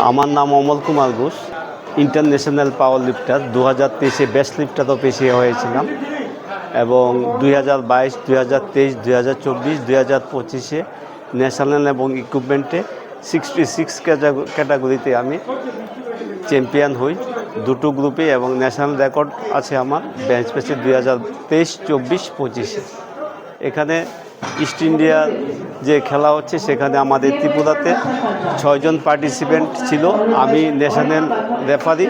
আমার নাম অমল কুমার ঘোষ, ইন্টারন্যাশনাল পাওয়ার লিফটার। 2023-এ বেস্ট লিফটারও পেশিয়ে হয়েছিলাম এবং 2022, 2023, 2024, 2025-এ ন্যাশনাল এবং ইকুইপমেন্টে 66 ক্যাটাগরিতে আমি চ্যাম্পিয়ন হই দুটো গ্রুপে, এবং ন্যাশনাল রেকর্ড আছে আমার বেঞ্চ প্রেসে 2023, 24, 25-এ। এখানে ইস্ট ইন্ডিয়ার যে খেলা হচ্ছে সেখানে আমাদের ত্রিপুরাতে 6 জন পার্টিসিপেন্ট ছিল। আমি ন্যাশনাল রেফারি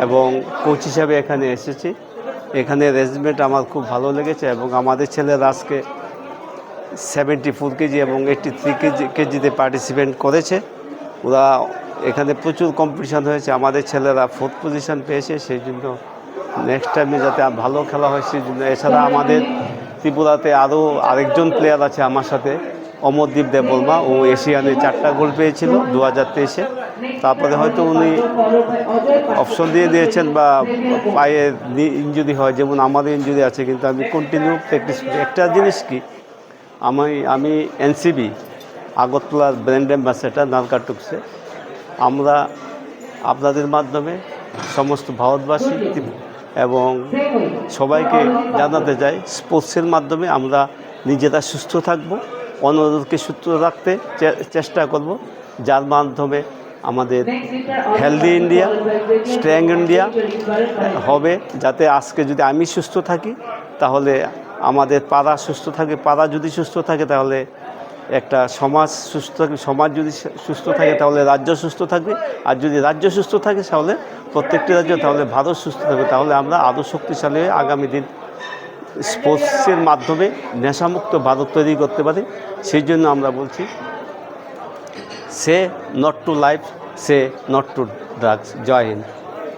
এবং কোচ হিসাবে এখানে এসেছি। এখানে রেজমেন্ট আমার খুব ভালো লেগেছে এবং আমাদের ছেলেরা আজকে 74 কেজি এবং 83 কেজিতে পার্টিসিপেন্ট করেছে। ওরা এখানে প্রচুর কম্পিটিশান হয়েছে, আমাদের ছেলেরা 4th পজিশন পেয়েছে। সেই জন্য নেক্সট টাইমে যাতে ভালো খেলা হয় সেই জন্য। এছাড়া আমাদের ত্রিপুরাতে আরও আরেকজন প্লেয়ার আছে আমার সাথে, অমরদীপ দেববর্মা। ও এশিয়ানে 4টা গোল পেয়েছিল 2023-এ। তারপরে হয়তো উনি অপশন দিয়ে দিয়েছেন বা পায়ে ইঞ্জুরি হয়, যেমন আমারও ইঞ্জুরি আছে, কিন্তু আমি কন্টিনিউ প্র্যাকটিস করি। একটা জিনিস কি, আমি এনসিবি আগরতলার ব্র্যান্ড অ্যাম্বাসেডর নালকাটুকসে। আমরা আপনাদের মাধ্যমে সমস্ত ভারতবাসী এবং সবাইকে জানাতে চাই, স্পোর্টসের মাধ্যমে আমরা নিজেরা সুস্থ থাকব, অন্যদেরকে সুস্থ রাখতে চেষ্টা করব, যার মাধ্যমে আমাদের হেলদি ইন্ডিয়া, স্ট্রং ইন্ডিয়া হবে। যাতে আজকে যদি আমি সুস্থ থাকি তাহলে আমাদের পাড়া সুস্থ থাকে, পাড়া যদি সুস্থ থাকে তাহলে একটা সমাজ সুস্থ থাকবে, সমাজ যদি সুস্থ থাকে তাহলে রাজ্য সুস্থ থাকবে, আর যদি রাজ্য সুস্থ থাকে তাহলে প্রত্যেকটি রাজ্য, তাহলে ভারত সুস্থ থাকবে। তাহলে আমরা আরও শক্তিশালী হয়ে আগামী দিন স্পোর্টসের মাধ্যমে নেশামুক্ত ভারত তৈরি করতে পারি। সেই জন্য আমরা বলছি, say not to life, say not to drugs. জয় হিন্দ।